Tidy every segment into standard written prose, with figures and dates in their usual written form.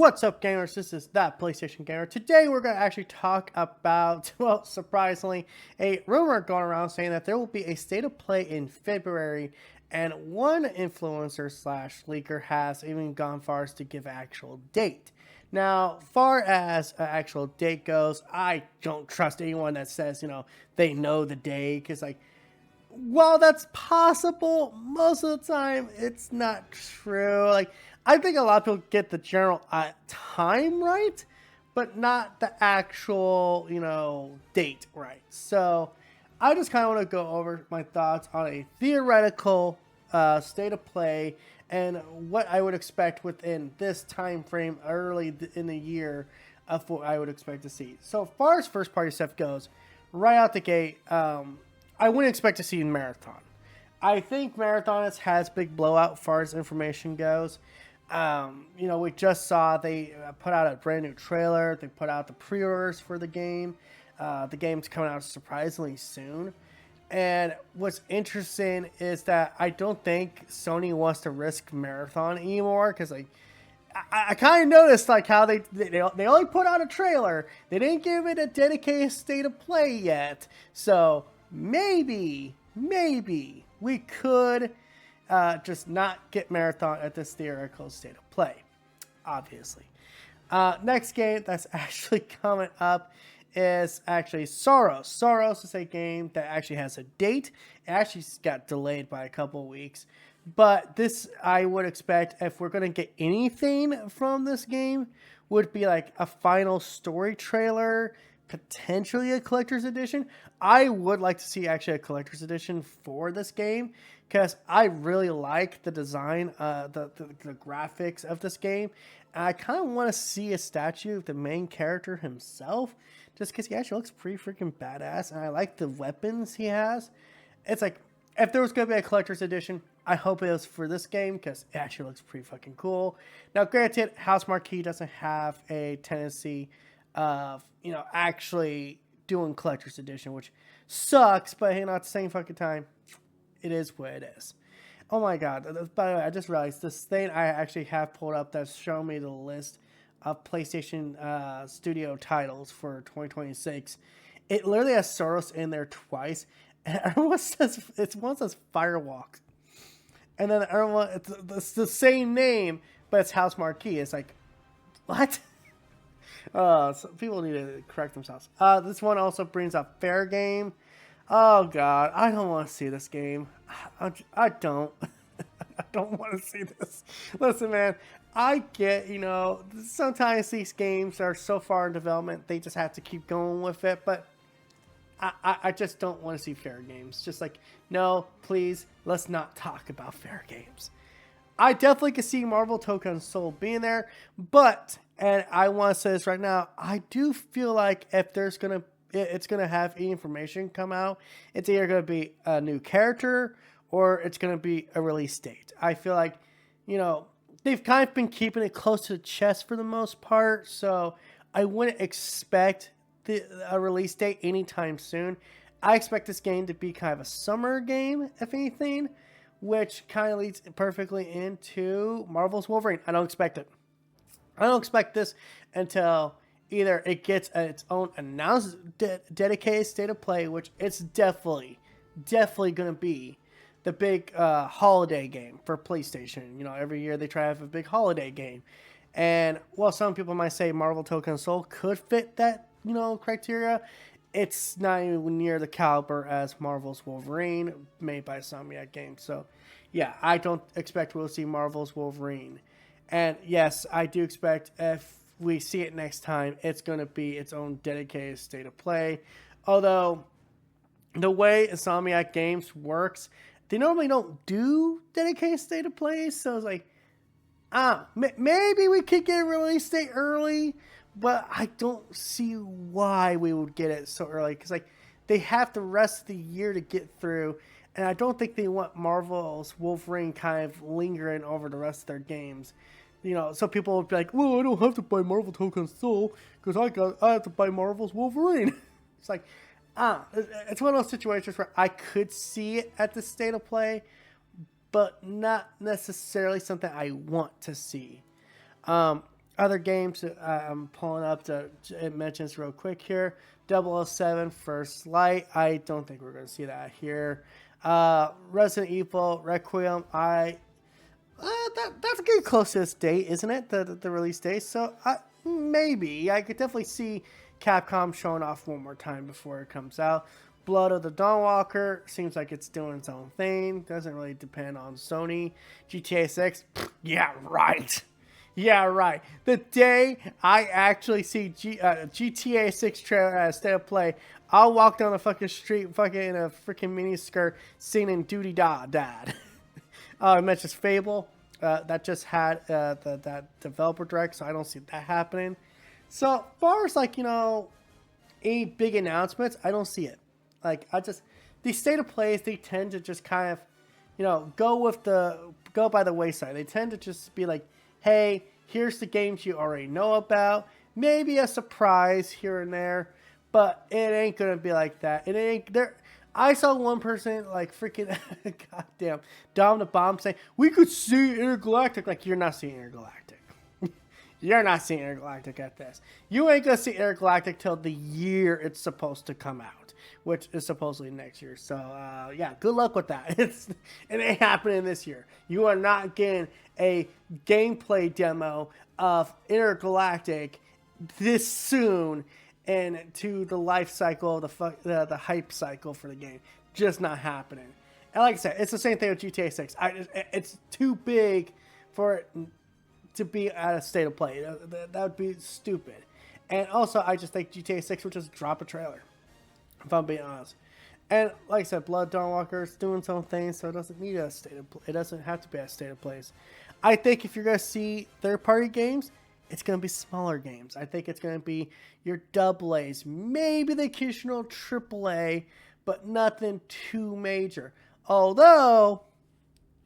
What's up, gamers? This is That PlayStation Gamer. Today we're going to actually talk about, well, surprisingly, a rumor going around saying that there will be a state of play in February, and one influencer slash leaker has even gone far as to give an actual date. Now, far as an actual date goes, I don't trust anyone that says, they know the day, because, while that's possible, most of the time it's not true. I think a lot of people get the general time right, but not the actual, date right. So I just kind of want to go over my thoughts on a theoretical state of play and what I would expect within this time frame early in the year of what I would expect to see. So as far as first party stuff goes, right out the gate, I wouldn't expect to see Marathon. I think Marathon has big blowout as far as information goes. We just saw they put out a brand new trailer. They put out the pre-orders for the game. The game's coming out surprisingly soon. And what's interesting is that I don't think Sony wants to risk Marathon anymore, because I kind of noticed how they only put out a trailer. They didn't give it a dedicated state of play yet. So maybe we could just not get Marathon at this theoretical state of play, obviously. Next game that's actually coming up is actually Soros. Soros is a game that actually has a date. It actually got delayed by a couple weeks. But this, I would expect, if we're going to get anything from this game, would be like a final story trailer, potentially a collector's edition. I would like to see actually a collector's edition for this game, because I really like the design, the graphics of this game. And I kind of want to see a statue of the main character himself, just because he actually looks pretty freaking badass, and I like the weapons he has. It's like, if there was going to be a collector's edition, I hope it was for this game, because it actually looks pretty fucking cool. Now, granted, Housemarque doesn't have a tendency of, actually doing collector's edition, which sucks, but at the same fucking time, it is what it is. Oh my god, by the way, I just realized this thing I actually have pulled up that's showing me the list of PlayStation Studio titles for 2026. It literally has Soros in there twice, and everyone says, one says Firewalk, and then everyone, it's the same name, but it's Housemarque. It's like, what? So people need to correct themselves. This one also brings up Fair Game. Oh god, I don't want to see this game. I don't. I don't want to see this. Listen, man, I get, sometimes these games are so far in development, they just have to keep going with it, but I just don't want to see Fair Games. Just no, please, let's not talk about Fair Games. I definitely could see Marvel Token Soul being there, but, and I want to say this right now, I do feel like if it's gonna have any information come out, it's either gonna be a new character or it's gonna be a release date. I feel like, they've kind of been keeping it close to the chest for the most part, so I wouldn't expect a release date anytime soon. I expect this game to be kind of a summer game, if anything, which kind of leads perfectly into Marvel's Wolverine. I don't expect it. I don't expect this until either it gets its own announced dedicated state of play, which it's definitely going to be the big holiday game for PlayStation. Every year they try to have a big holiday game. And while some people might say Marvel Token Soul could fit that, criteria, it's not even near the caliber as Marvel's Wolverine, made by Insomniac Games. So, yeah, I don't expect we'll see Marvel's Wolverine. And yes, I do expect if we see it next time, it's going to be its own dedicated state of play. Although, the way Insomniac Games works, they normally don't do dedicated state of play. So it's like, maybe we could get a release date early, but I don't see why we would get it so early, because they have the rest of the year to get through, and I don't think they want Marvel's Wolverine kind of lingering over the rest of their games. So people would be like, well, I don't have to buy Marvel Token Soul because I have to buy Marvel's Wolverine. It's like, it's one of those situations where I could see it at the state of play, but not necessarily something I want to see. Other games I'm pulling up to it mentions real quick here. 007 First Light. I don't think we're going to see that here. Resident Evil Requiem. That's getting close to this date, isn't it? The release date. So maybe I could definitely see Capcom showing off one more time before it comes out. Blood of the Dawnwalker seems like it's doing its own thing. Doesn't really depend on Sony. GTA 6. Yeah, right. Yeah, right. The day I actually see GTA 6 trailer at a state of play, I'll walk down the fucking street fucking in a freaking mini skirt singing Duty Da Dad. I mentioned Fable. That just had that developer direct, so I don't see that happening. So, as far as like, any big announcements, I don't see it. Like, these state of plays, they tend to just kind of, go by the wayside. They tend to just be like, hey, here's the games you already know about. Maybe a surprise here and there, but it ain't gonna be like that. It ain't there. I saw one person like freaking goddamn Dom the Bomb saying we could see Intergalactic. Like, you're not seeing Intergalactic. You're not seeing Intergalactic at this. You ain't gonna see Intergalactic till the year it's supposed to come out, which is supposedly next year. So yeah, good luck with that. It ain't happening this year. You are not getting a gameplay demo of Intergalactic this soon and to the life cycle, the hype cycle for the game. Just not happening. And like I said, it's the same thing with GTA 6. It's too big for it to be at a state of play. That would be stupid. And also, I just think GTA 6 would just drop a trailer, if I'm being honest. And like I said, Blood Dawnwalker is doing its own thing, so it doesn't need a state of play. It doesn't have to be a state of plays. I think if you're going to see third-party games, it's going to be smaller games. I think it's going to be your AA's, maybe the occasional AAA, but nothing too major. Although,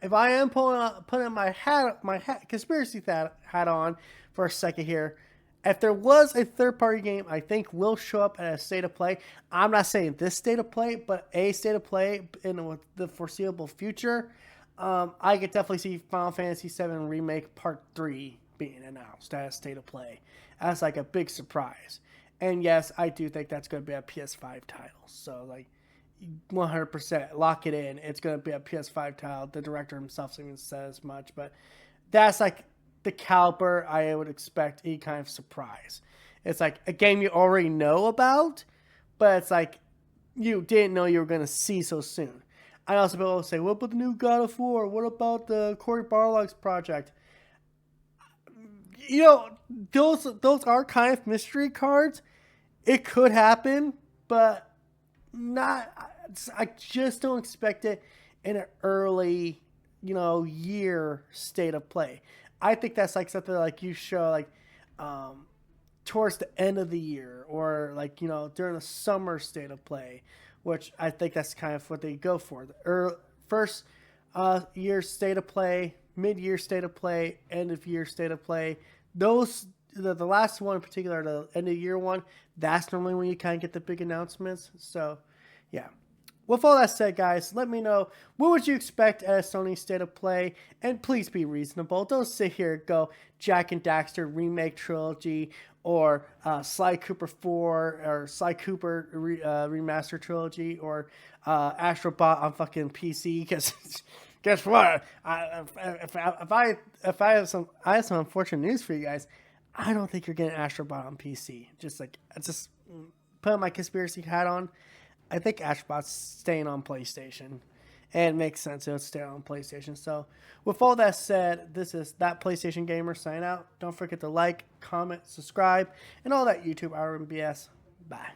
if I am putting my conspiracy hat on for a second here, if there was a third-party game I think will show up at a state of play, I'm not saying this state of play, but a state of play in the foreseeable future, I could definitely see Final Fantasy VII Remake Part 3 being announced as state of play. As like a big surprise. And yes, I do think that's going to be a PS5 title. So like 100% lock it in. It's going to be a PS5 title. The director himself even says much, but that's like the caliber I would expect any kind of surprise. It's like a game you already know about, but it's like you didn't know you were going to see so soon. I also be able to say, what about the new God of War? What about the Cory Barlog's project? Those are kind of mystery cards. It could happen, but not. I just don't expect it in an early, year state of play. I think that's like something like you show like towards the end of the year or like during the summer state of play, which I think that's kind of what they go for. The first year state of play, mid-year state of play, end of year state of play. Those the last one in particular, the end of year one, that's normally when you kind of get the big announcements. So yeah. With all that said, guys, let me know what would you expect at a Sony State of Play, and please be reasonable. Don't sit here and go Jak and Daxter Remake Trilogy or Sly Cooper 4 or Sly Cooper Remaster Trilogy or Astro Bot on fucking PC, because guess what? I have some unfortunate news for you guys. I don't think you're getting Astro Bot on PC. Just putting my conspiracy hat on. I think Astrobot's staying on PlayStation. And it makes sense. It'll stay on PlayStation. So, with all that said, this is That PlayStation Gamer sign out. Don't forget to like, comment, subscribe, and all that YouTube RMBS. Bye.